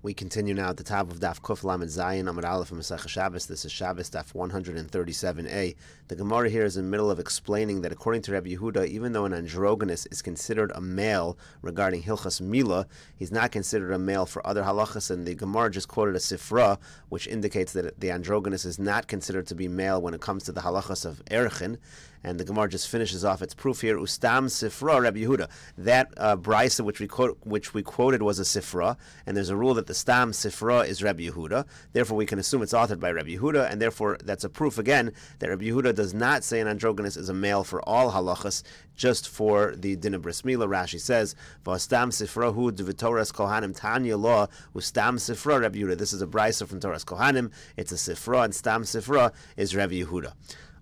We continue now at the top of Daf Kuf Lamed Zayin Amud Aleph and Meseches Shabbos. This is Shabbos Daf 137a. The Gemara here is in the middle of explaining that according to Rabbi Yehuda, even though an androgynous is considered a male regarding Hilchas Mila, he's not considered a male for other halachas, and the Gemara just quoted a sifra, which indicates that the androgynous is not considered to be male when it comes to the halachas of Erchin. And the Gemara just finishes off its proof here. Ustam sifra Rabbi Yehuda. That brisa which we quoted was a sifra, and there's a rule that the stam sifra is Rabbi Yehuda. Therefore, we can assume it's authored by Rabbi Yehuda, and therefore that's a proof again that Rabbi Yehuda does not say an androgynous is a male for all halachas, just for the din of bris milah. Rashi says, "V'astam sifra hu d'v'toras kohanim tanya law ustam sifra Rabbi Yehuda." This is a brisa from Toras Kohanim. It's a sifra, and stam sifra is Rabbi Yehuda.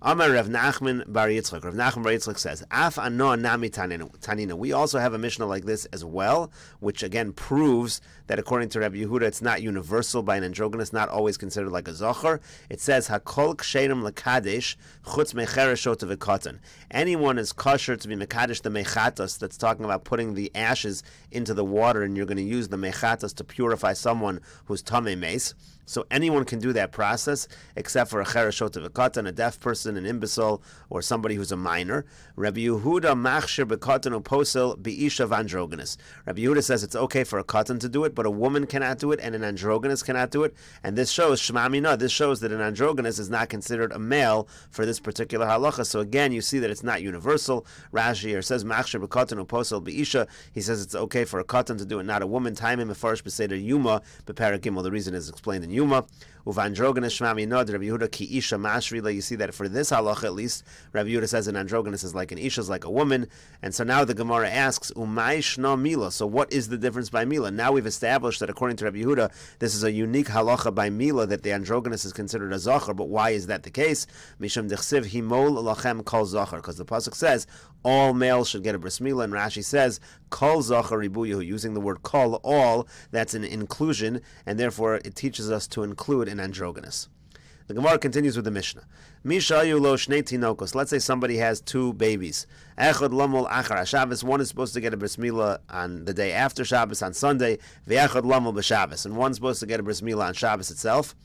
Amar Rav Nachman bar Yitzchak. Rav Nachman bar Yitzchak says, "Af ano nami tanina." We also have a mishnah like this as well, which again proves that according to Rabbi Yehuda, it's not universal by an androgynous, not always considered like a zocher. It says, "Hakol ksherim lekadesh chutz mechereshot v'katan." Anyone is kosher to be mekadesh the mechatos. That's talking about putting the ashes into the water, and you're going to use the mechatos to purify someone who's tamei meis. So anyone can do that process, except for a chereshot v'katan, a deaf person, an imbecile, or somebody who's a minor. Rabbi Yehuda machshir b'katan uposel b'isha androgynous. Rabbi Yehuda says it's okay for a katan to do it, but a woman cannot do it, and an androgynous cannot do it. And this shows shema mina. This shows that an androgynous is not considered a male for this particular halacha. So again, you see that it's not universal. Rashi here says machshir b'katan uposel b'isha. He says it's okay for a katan to do it, not a woman. Taimim mefarish b'seder yuma b'parak gimel. The reason is explained in Yuma. Uvandrogynous shmami nod Rabbi Yehuda ki isha mashrila. You see that for this halacha at least, Rabbi Yehuda says an androgynous is like an isha, is like a woman. And so now the Gemara asks, umay shna mila. So what is the difference by mila? Now we've established that according to Rabbi Yehuda, this is a unique halacha by mila, that the androgynous is considered a zachar. But why is that the case? Misham dechsiv himol lachem kol zachar, because the pasuk says all males should get a bris milah, and Rashi says kol zachar ribuyahu, using the word kol, all. That's an inclusion, and therefore it teaches us to include an androgynous. The Gemara continues with the Mishnah. Mishayu lo shnei tinokos. Let's say somebody has two babies. Echad lamol achar Shabbos. One is supposed to get a bris milah on the day after Shabbos, on Sunday. Ve'echad lamol b'Shabbos. And one's supposed to get a bris milah on Shabbos itself.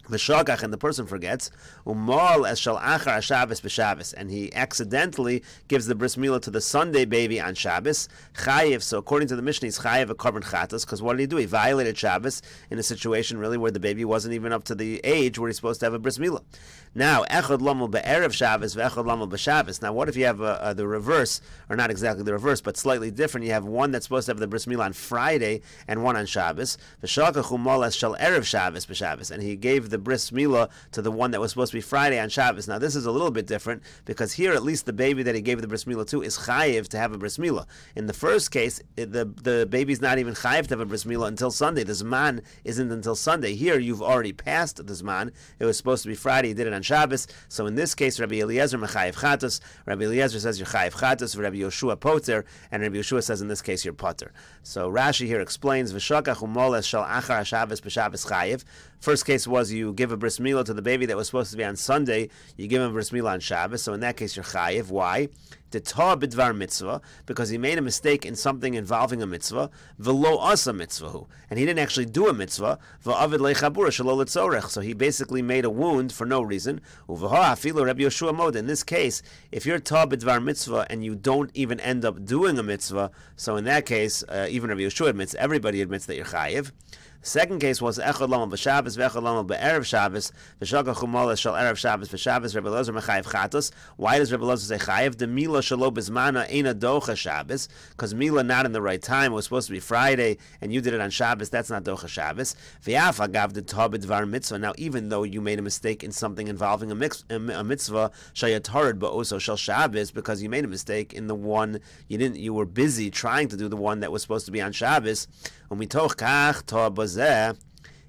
V'shagach, and the person forgets, umal es shal achar Shabbos b'Shabbos, and he accidentally gives the bris milah to the Sunday baby on Shabbos. Chayiv. So according to the Mishnah, he's chayiv a korban chatas, because what did he do? He violated Shabbos in a situation really where the baby wasn't even up to the age where he's supposed to have a bris milah. Now, echad lamul be'erev Shabbos ve'echad lamul b'Shabbos. Now, what if you have the reverse, or not exactly the reverse, but slightly different? You have one that's supposed to have the bris milah on Friday and one on Shabbos. V'shagach umal es shal erev Shabbos b'Shabbos, and he gave the bris milah to the one that was supposed to be Friday on Shabbos. Now, this is a little bit different, because here at least the baby that he gave the bris milah to is chayiv to have a bris milah. In the first case, the baby's not even chayiv to have a bris milah until Sunday. The zman isn't until Sunday. Here, you've already passed the zman. It was supposed to be Friday. You did it on Shabbos. So in this case, Rabbi Eliezer mechayiv chatos. Rabbi Eliezer says you're chayiv chatos. Rabbi Yoshua poter, and Rabbi Yoshua says in this case you're poter. So Rashi here explains v'shakach umoles shal achar Shabbos b'Shabbos chayiv. First case was you give a bris milah to the baby that was supposed to be on Sunday. You give him a bris milah on Shabbos. So in that case you're chayiv. Why? Detah bidvar mitzvah, because he made a mistake in something involving a mitzvah. V'lo asa mitzvahu, and he didn't actually do a mitzvah. V'avid lechabura shelo litzorech, so he basically made a wound for no reason. Uvaha afilu Rabbi Yoshua mod. In this case, if you're tah bidvar mitzvah and you don't even end up doing a mitzvah, so in that case, even Rabbi Yoshua admits, everybody admits that you're chayiv. The second case was echad lamol b'Shabbos ve'echad lamol be'erev Shabbos v'shagach umal shal erev Shabbos b'Shabbos. Rabbi Eliezer mechayiv chatos. Why does Rabbi Eliezer say chayiv? The milah shalo b'zmana eina docha Shabbos, because milah not in the right time. It was supposed to be Friday, and you did it on Shabbos. That's not docha Shabbos. V'yaf agav the tah b'dvar mitzvah. Now, even though you made a mistake in something involving a mitzvah, shayatarid ba'oso shal Shabbos, because you made a mistake in the one you were busy trying to do the one that was supposed to be on Shabbos. Umitoch kach tah bazeh,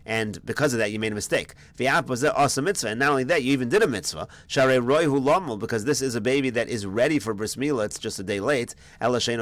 and because of that you made a mistake. And not only that, you even did a mitzvah. Because this is a baby that is ready for bris milah, it's just a day late. It just is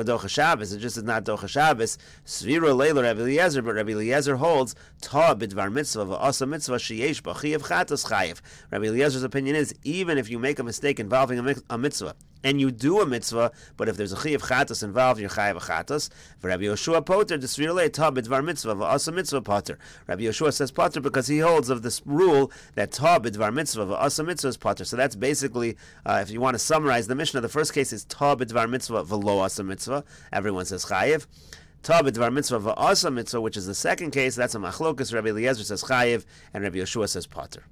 not docha Shabbos. Svira leila Rabbi Eliezer, but Rabbi Eliezer holds ta bidvar mitzvah v'asa mitzvah sheyesh b'chiyav chatos chayiv. Rabbi Eliezer's opinion is, even if you make a mistake involving a mitzvah, and you do a mitzvah, but if there's a chiyuv chatas involved, you're chayav a chatas. For Rabbi Yoshua poter, disvirle ta b'dvar mitzvah, v'asa mitzvah poter. Rabbi Yoshua says poter because he holds of this rule that ta b'dvar mitzvah, v'asa mitzvah is poter. So that's basically, if you want to summarize the Mishnah, the first case is ta b'dvar mitzvah, v'lo asa mitzvah. Everyone says chayiv. Ta b'dvar mitzvah, v'asa mitzvah, which is the second case, that's a machlokas. Rabbi Eliezer says chayiv, and Rabbi Yoshua says poter.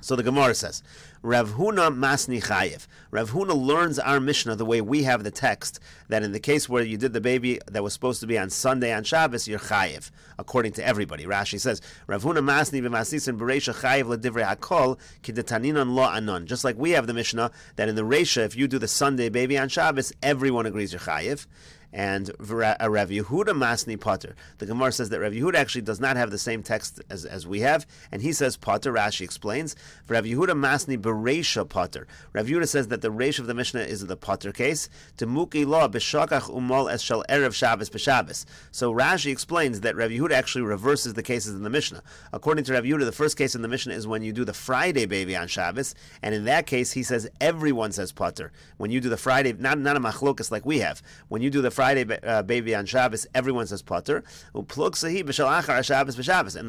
So the Gemara says, Rav Huna masni chayiv. Rav Huna learns our Mishnah the way we have the text, that in the case where you did the baby that was supposed to be on Sunday on Shabbos, you're chayiv, according to everybody. Rashi says, Rav Huna masni v'masnisin b'reisha chayiv l'divrei hakol k'detaninon lo anon. Just like we have the Mishnah, that in the reisha, if you do the Sunday baby on Shabbos, everyone agrees you're chayiv. And Rav Yehuda Masni Potter. The Gemara says that Rav Yehuda actually does not have the same text as we have, and he says Potter. Rashi explains, Rav Yehuda Masni Bereisha Potter. Rav Yehuda says that the Reish of the Mishnah is the Potter case. Temuki law b'shakach umol es shel erev Shabbos b'Shabbos. So Rashi explains that Rav Yehuda actually reverses the cases in the Mishnah. According to Rav Yehuda, the first case in the Mishnah is when you do the Friday baby on Shabbos, and in that case he says everyone says Potter. When you do the Friday, not a machlokas like we have. When you do the Friday baby on Shabbos, everyone says potter. And the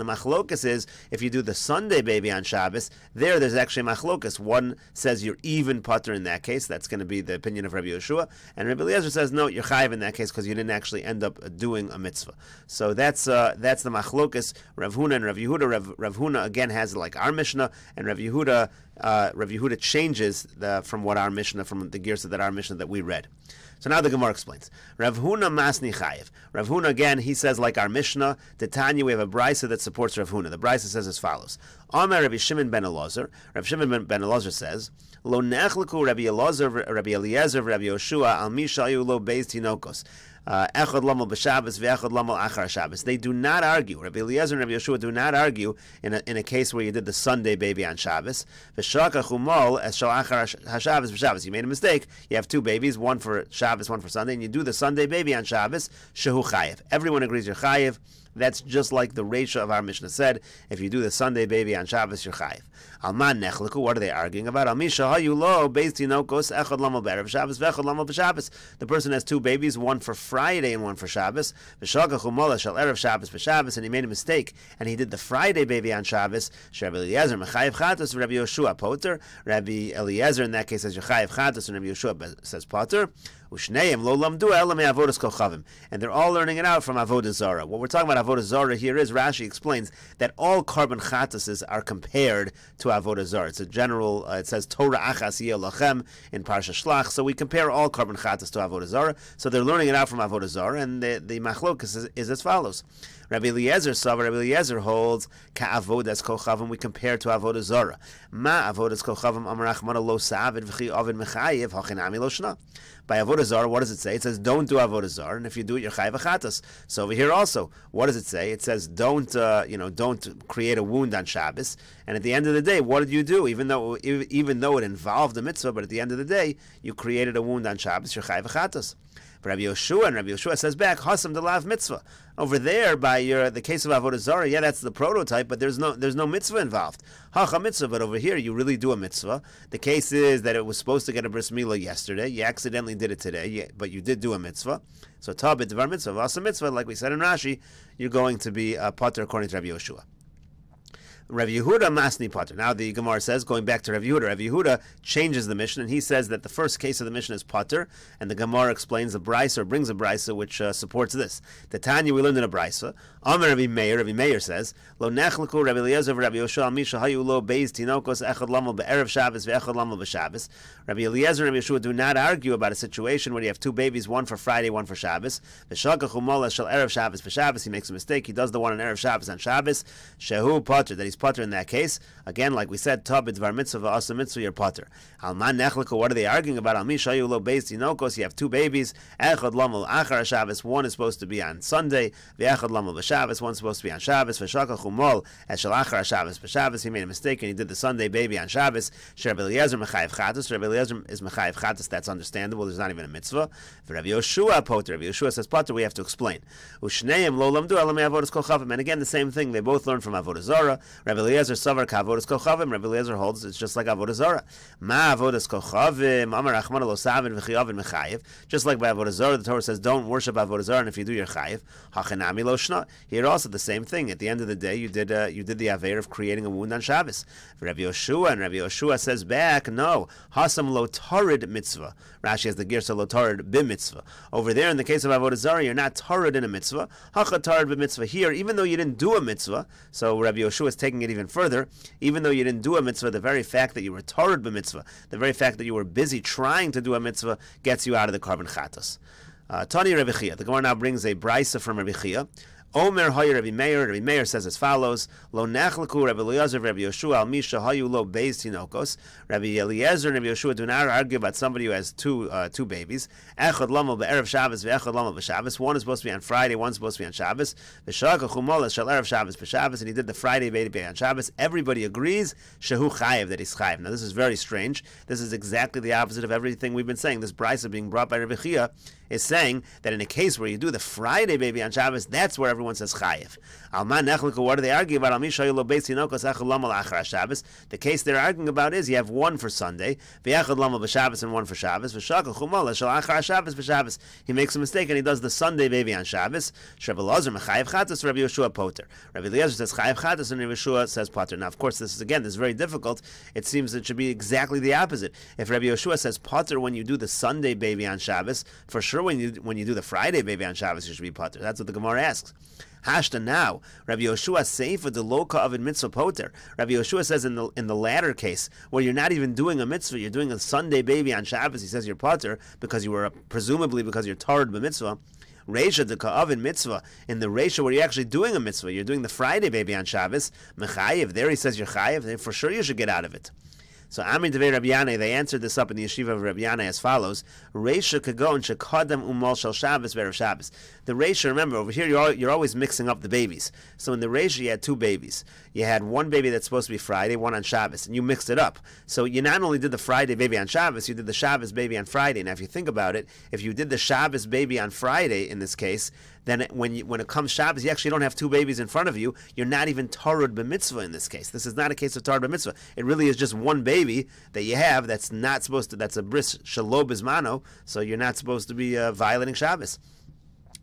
machlokas is if you do the Sunday baby on Shabbos, there's actually a machlokas. One says you're even potter in that case. That's going to be the opinion of Rabbi Yoshua. And Rabbi Eliezer says no, you're chayiv in that case because you didn't actually end up doing a mitzvah. So that's the machlokas. Rav Huna and Rav Yehuda. Rav Huna again has like our Mishnah, and Rav Yehuda changes from what our Mishnah, from the girsa that our Mishnah that we read. So now the Gemara explains. Rav Huna masni chayiv. Rav Huna again, he says like our Mishnah, the Tanya, we have a brisa that supports Rav Huna. The brisa says as follows. Amar Rabbi Shimon ben Elazar. Rav Shimon ben Elazar says, Lo nechleku Rabbi Eliezer, Rabbi Yoshua, al mishayu lo beis tinokos. Echad lamal b'Shabbos ve'echad lamal achar Shabbos. They do not argue. Rabbi Eliezer and Rabbi Yoshua do not argue in a case where you did the Sunday baby on Shabbos. V'shakach umol es shal achar Shabbos b'Shabbos. You made a mistake. You have two babies, one for Shabbos, one for Sunday, and you do the Sunday baby on Shabbos. Shehu chayiv. Everyone agrees you're chayiv. That's just like the Reisha of our Mishnah said. If you do the Sunday baby on Shabbos, you're chayiv. Alman nechleku. What are they arguing about? Al misha hayu lo beis tinokos echad lamal b'erev Shabbos ve'echad lamal b'Shabbos. The person has two babies, one for Friday and one for Shabbos. V'shakach umola shel erev Shabbos b'Shabbos, and he made a mistake and he did the Friday baby on Shabbos. Rabbi Eliezer mechayiv chatos, Rabbi Yoshua poter. Rabbi Eliezer in that case says yechayiv chatos, and Rabbi Yoshua says poter. Ushneim lo lamdu ela me avodas kochavim, and they're all learning it out from avodah zara. What we're talking about avodah zara here is Rashi explains that all carbon chatases are compared to avodah zara. It's a general. It says Torah achas yeh lachem in Parsha Shlach, so we compare all carbon chatas to avodah zara. So they're learning it out from avodah zara, and the machlokas is as follows. Rabbi Eliezer holds ka'avodas kochavim. We compare to avodah zara. Ma avodas kochavim amar Achmana lo sa'avid v'chi ovid mechayev hachinami lo shna. By avodah zara, what does it say? It says don't do avodah zara, and if you do it, you're chayav achatas. So over here also, what does it say? It says don't create a wound on Shabbos. And at the end of the day, what did you do? Even though it involved a mitzvah, but at the end of the day, you created a wound on Shabbos. You're chayav achatas. But Rabbi Yoshua says back, Hasam de lav mitzvah. Over there, by the case of avodah zara, yeah, that's the prototype, but there's no mitzvah involved. Hacha mitzvah, but over here you really do a mitzvah. The case is that it was supposed to get a bris milah yesterday. You accidentally did it today, but you did do a mitzvah. So tabit devar mitzvah, vasa mitzvah, like we said in Rashi, you're going to be a potter according to Rabbi Yoshua. Rabbi Yehuda masni potter. Now the Gemara says, going back to Rabbi Yehuda changes the Mishnah, and he says that the first case of the Mishnah is potter, and the Gemara explains the brisa, or brings a brisa which supports this. The Tanya we learned in a brisa. Amar Rabbi Meir says, Lo nechleku Rabbi Eliezer Rabbi Yoshua misha hayu lo beis tinokos echad lamal be'erev Shabbos ve'echad lamal b'Shabbos. Rabbi Eliezer and Rabbi Yoshua do not argue about a situation where you have two babies, one for Friday, one for Shabbos. V'shakach umola shel erev Shabbos b'Shabbos. He makes a mistake. He does the one on erev Shabbos on Shabbos. Shehu potter, that he's potter in that case. Again, like we said, tabit dvar mitzvah v'asa mitzvah, you're potter. Alman nechleku, what are they arguing about? Al misha hayu lo beis tinokos. You have two babies. Echad lamal achar Shabbos. One is supposed to be on Sunday. Ve'echad lamal b'Shabbos. One's supposed to be on Shabbos. V'shakach umol es shel achar Shabbos b'Shabbos. He made a mistake and he did the Sunday baby on Shabbos. Rabbi Eliezer mechayiv chatos. Rabbi Eliezer is mechayiv chatos. That's understandable. There's not even a mitzvah. For Rabbi Yoshua potter. Rabbi Yoshua says potter. We have to explain. Ushneim lo lamdu ela me avodas kol chavim. And again, the same thing. They both learn from avodah zara. Rabbi Eliezer savar kavodas kochavim. Rabbi Eliezer holds it's just like avodah zara. Ma avodas kochavim. Amar Achman lo savin v'chiyavin mechayev. Just like by avodah zara, the Torah says don't worship avodah zara, and if you do, you're chayev. Hachanami lo shna. Here also the same thing. At the end of the day, you did the aver of creating a wound on Shabbos. Rabbi Yoshua, and Rabbi Yoshua says back, no, hasam lo tarid mitzvah. Rashi has the girsa lo tarid b'mitzvah. Over there, in the case of avodah zara, you're not tarid in a mitzvah. Hacha tarid b'mitzvah. Here, even though you didn't do a mitzvah, so Rabbi Yoshua is taking it even further. Even though you didn't do a mitzvah, the very fact that you were tarid b'mitzvah, the very fact that you were busy trying to do a mitzvah, gets you out of the carbon chatos. Tani Rabbi Chia. The Gemara now brings a brisa from Rabbi Chia. Omer Hayer Rabbi Meir. Rabbi Meir says as follows: Lo nachlaku Rabbi Eliezer, Rabbi Yoshua al misha hayu lo beis tinokos. Rabbi Eliezer and Rabbi Yoshua do not argue about somebody who has two babies. Echad lamo be'erev Shabbos ve'echad lamo b'Shabbos. One is supposed to be on Friday, one is supposed to be on Shabbos. V'shaka chumolas shal erev Shabbos b'Shabbos, and he did the Friday baby on Shabbos. Everybody agrees shehu chayev, that he's chayev. Now this is very strange. This is exactly the opposite of everything we've been saying. This brisa being brought by Rabbi Chia is saying that in a case where you do the Friday baby on Shabbos, that's where everyone says chayev. Alman nechliku, what do they argue about? The case they're arguing about is you have one for Sunday, and one for Shabbos. He makes a mistake and he does the Sunday baby on Shabbos. Rabbi Eliezer mechayev chatos, Rabbi Yoshua poter. Rabbi Eliezer says chayev chatos, and Rabbi Yoshua says poter. Now, of course, this is very difficult. It seems it should be exactly the opposite. If Rabbi Yoshua says poter when you do the Sunday baby on Shabbos, for sure when you do the Friday baby on Shabbos, you should be poter. That's what the Gemara asks. Hashta now, Rabbi Yoshua seifa de loka of mitzvah poter. Rabbi Yoshua says in the latter case, where you're not even doing a mitzvah, you're doing a Sunday baby on Shabbos, he says you're poter because you were presumably because you're tarid b'mitzvah. Reisha de ka'avin mitzvah, in the reisha where you're actually doing a mitzvah, you're doing the Friday baby on Shabbos, mechayev, there he says you're chayev, then for sure you should get out of it. So Amin Devei Rabbi Yanai, they answered this up in the yeshiva of Rabbi Yanai as follows: Reisha kagon shekadam umal shel Shabbos ve'erev Shabbos. The Reisha, remember over here you're always mixing up the babies. So in the Reisha you had two babies. You had one baby that's supposed to be Friday, one on Shabbos, and you mixed it up. So you not only did the Friday baby on Shabbos, you did the Shabbos baby on Friday. Now if you think about it, if you did the Shabbos baby on Friday in this case, then when it comes Shabbos, you actually don't have two babies in front of you. You're not even tarid b'mitzvah in this case. This is not a case of tarid b'mitzvah. It really is just one baby that you have that's not supposed to, that's a bris shelo bizmano, so you're not supposed to be violating Shabbos.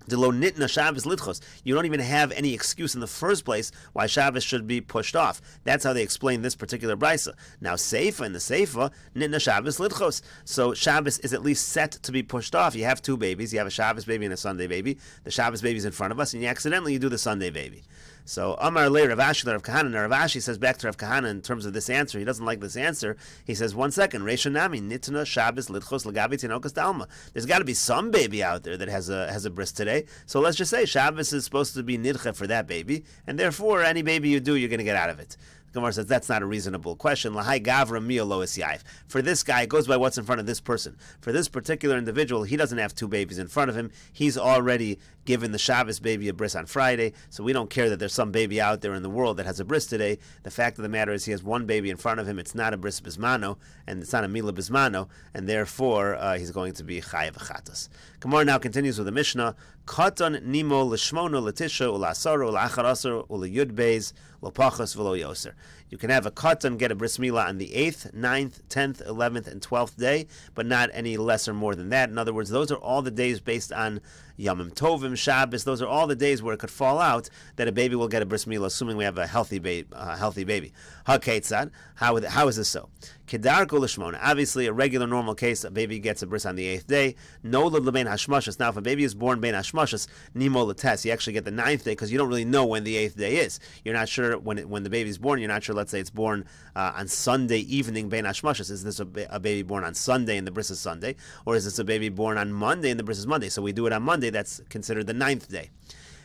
Delo nitna Shabbos lidchos. You don't even have any excuse in the first place why Shabbos should be pushed off. That's how they explain this particular brisa. Now Seifa, in the Seifa, nitna Shabbos lidchos. So Shabbos is at least set to be pushed off. You have two babies. You have a Shabbos baby and a Sunday baby. The Shabbos baby is in front of us, and you do the Sunday baby. So Amar Le Rav Ashi Rav Kahana. Rav Ashi says back to Rav Kahana in terms of this answer. He doesn't like this answer. He says 1 second. Reisha Nami Nitna Shabbos Lidchos Lagabi Tinokas Dalma. There's got to be some baby out there that has a bris today. So let's just say Shabbos is supposed to be nidcha for that baby, and therefore any baby you do, you're going to get out of it. Gemara says that's not a reasonable question. Lahai gavra mio lo isyaif. For this guy, it goes by what's in front of this person. For this particular individual, he doesn't have two babies in front of him. He's already given the Shabbos baby a bris on Friday, so we don't care that there's some baby out there in the world that has a bris today. The fact of the matter is he has one baby in front of him. It's not a bris bismano, and it's not a mila bismano, and therefore he's going to be chayav chatas. Gemara now continues with the Mishnah. Katan nimo l'shmono l'tisha u'la'asara u'la'acharasar u'la'yud beis l'pachas v'lo yoser. You can have a katan get a bris milah on the 8th, 9th, 10th, 11th, and 12th day, but not any less or more than that. In other words, those are all the days based on Yamim Tovim, Shabbos. Those are all the days where it could fall out that a baby will get a bris milah, assuming we have a healthy baby. Ha-ketzad, how is this so? Kedarko l'shmona. Obviously, a regular, normal case, a baby gets a bris on the 8th day. No l'bein hashmashas. Now, if a baby is born bein hashmashas, nimo l'tes, you actually get the 9th day because you don't really know when the 8th day is. You're not sure when the baby's born. You're not sure. Let's say it's born on Sunday evening bein hashmashas. Is this a baby born on Sunday and the bris is Sunday, or is this a baby born on Monday and the bris is Monday? So we do it on Monday. That's considered the 9th day.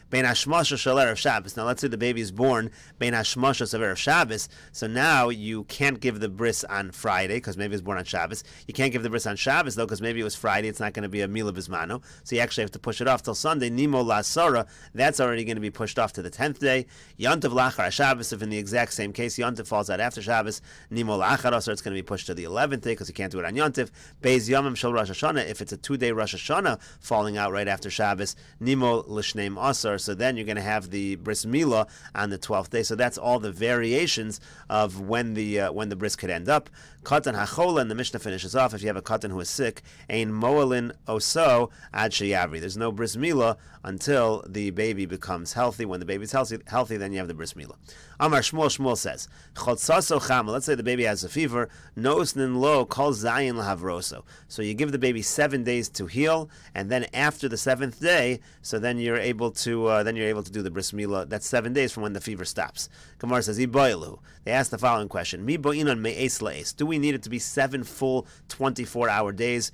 Bein hashmashas shel erev Shabbos. Now let's say the baby is born bein hashmashas of erev Shabbos. So now you can't give the bris on Friday because maybe it's born on Shabbos. You can't give the bris on Shabbos though because maybe it was Friday. It's not going to be a mila bismano. So you actually have to push it off till Sunday. Nimo la'asara. That's already going to be pushed off to the 10th day. Yontav lachar Shabbos. If in the exact same case Yontav falls out after Shabbos, nimo la'achar asar. It's going to be pushed to the 11th day because you can't do it on Yontav. Beis yomim shel Rosh Hashanah. If it's a 2-day Rosh Hashanah falling out right after Shabbos, nimo l'shneim asar. so then you're going to have the bris milah on the 12th day. So that's all the variations of when the bris could end up. Katan hachola, and the Mishnah finishes off, if you have a katan who is sick, ein moalin oso ad sheyavri. There's no bris milah until the baby becomes healthy. When the baby's healthy, then you have the bris milah. Amar Shmuel says, chotzaso chama, let's say the baby has a fever, nosnin lo kol zayin lahavroso. So you give the baby 7 days to heal, and then after the 7th day, so then you're able to do the bris milah. That's 7 days from when the fever stops. Gemara says, Iboilu. They ask the following question: Mi bo'inan me'es la'es. Do we need it to be 7 full 24-hour days?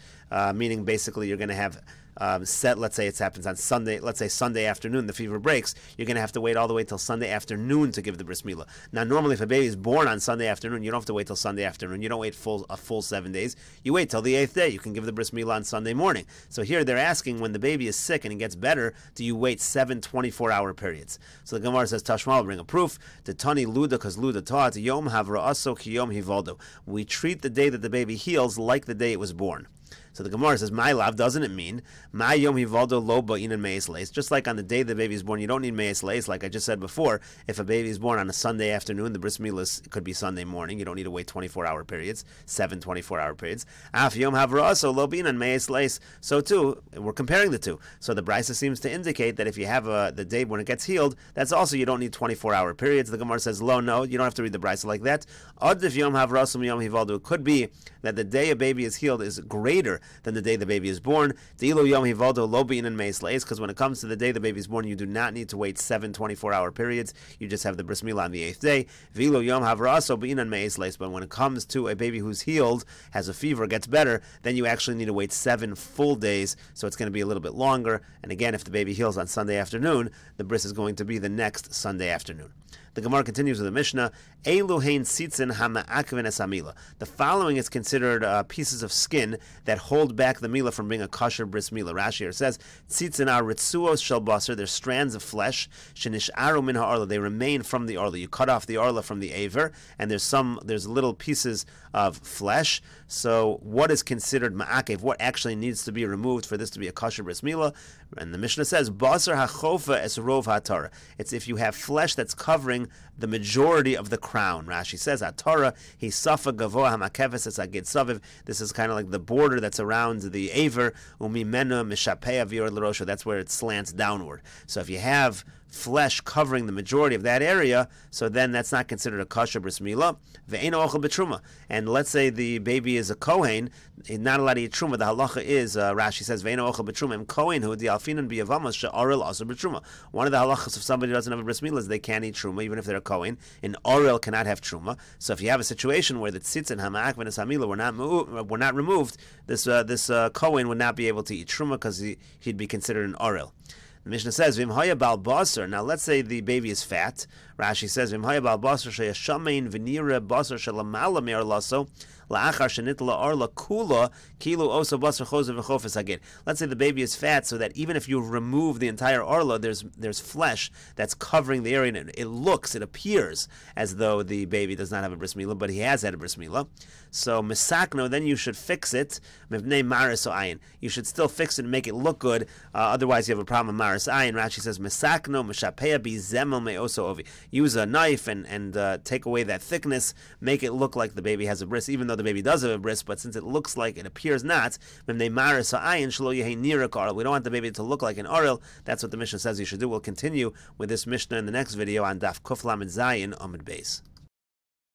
Meaning basically you're going to have let's say it happens on Sunday, let's say Sunday afternoon, the fever breaks, you're going to have to wait all the way till Sunday afternoon to give the bris milah. Now, normally if a baby is born on Sunday afternoon, you don't have to wait till Sunday afternoon. You don't wait a full 7 days. You wait till the 8th day. You can give the bris milah on Sunday morning. So here they're asking, when the baby is sick and it gets better, do you wait 7 24-hour periods? So the Gemara says, Tashma, will bring a proof. The Tani Luda, because Luda taught, Yom Havra'aso ki Yom Hivaldo. We treat the day that the baby heals like the day it was born. So the Gemara says, "My love," doesn't it mean "My yom hivaldo lo ba'inan me'es leis"? Just like on the day the baby is born, you don't need me'es leis. Like I just said before, if a baby is born on a Sunday afternoon, the bris milah could be Sunday morning. You don't need to wait 24-hour periods, 7 24-hour periods. Af yom havra'aso lo ba'inan me'es leis. So too, we're comparing the two. So the Brisa seems to indicate that if you have the day when it gets healed, that's also you don't need 24-hour periods. The Gemara says, "Lo, no, you don't have to read the Brisa like that." Adif yom havra'aso yom hivaldo. It could be that the day a baby is healed is greater than the day the baby is born. Because when it comes to the day the baby is born, you do not need to wait 7 24-hour periods. You just have the bris milah on the 8th day. But when it comes to a baby who's healed, has a fever, gets better, then you actually need to wait 7 full days. So it's going to be a little bit longer. And again, if the baby heals on Sunday afternoon, the bris is going to be the next Sunday afternoon. The Gemara continues with the Mishnah, Eluhain tzitzin hama'akvin es hamila. The following is considered pieces of skin that hold back the milah from being a kosher bris milah. Rashi here says, tzitzin are ritzuos shel basar, they're strands of flesh, shenish'aru min ha'arla, they remain from the arla. You cut off the arla from the aver, and there's little pieces of flesh. So what is considered ma'akev? What actually needs to be removed for this to be a kosher bris milah? And the Mishnah says, basar hachofa es rov ha'tara. It's if you have flesh that's covering the majority of the crown. Rashi says, Atara, he safa gavoa hamakeves es agid saviv. This is kind of like the border that's around the aver, umimena mishapea v'yor l'rosha. That's where it slants downward. So if you have flesh covering the majority of that area, so then that's not considered a kosher bris milah. Ve'eno ochel b'truma. And let's say the baby is a kohen, he's not allowed to eat truma. The halacha is, Rashi says, ve'eno ochel b'truma, im kohen hu di'alfinan b'yavamas she'arel asur b'truma. One of the halachas of somebody who doesn't have a bris milah is they can't eat truma, even if they're a kohen. An orel cannot have truma. So if you have a situation where the tzitzin hama'akvin es hamila were not removed, this kohen would not be able to eat truma because he'd be considered an orel. The Mishnah says, "Vim haya bal basar." Now, let's say the baby is fat. Rashi says, "Vim haya bal basar sheyashamein v'nira basar shelamala me'arlaso la'achar shenitla arla kula kilu oso basar chosev v'chofes agid." Let's say the baby is fat, so that even if you remove the entire arla, there's flesh that's covering the area, and it appears as though the baby does not have a bris milah, but he has had a bris milah. So misakno, then you should fix it. Mivnei maris ayin. You should still fix it and make it look good. Otherwise, you have a problem with maris ayin. Rashi says, misakno mishapea bizemel me'oso ovi. Use a knife and take away that thickness. Make it look like the baby has a bris, even though the baby does have a bris. But since it looks like it appears not, mivnei maris ayin shelo yehi nirak arel. We don't want the baby to look like an arel. That's what the Mishnah says you should do. We'll continue with this Mishnah in the next video on Daf Kuf Lamed Zayin Amud Beis.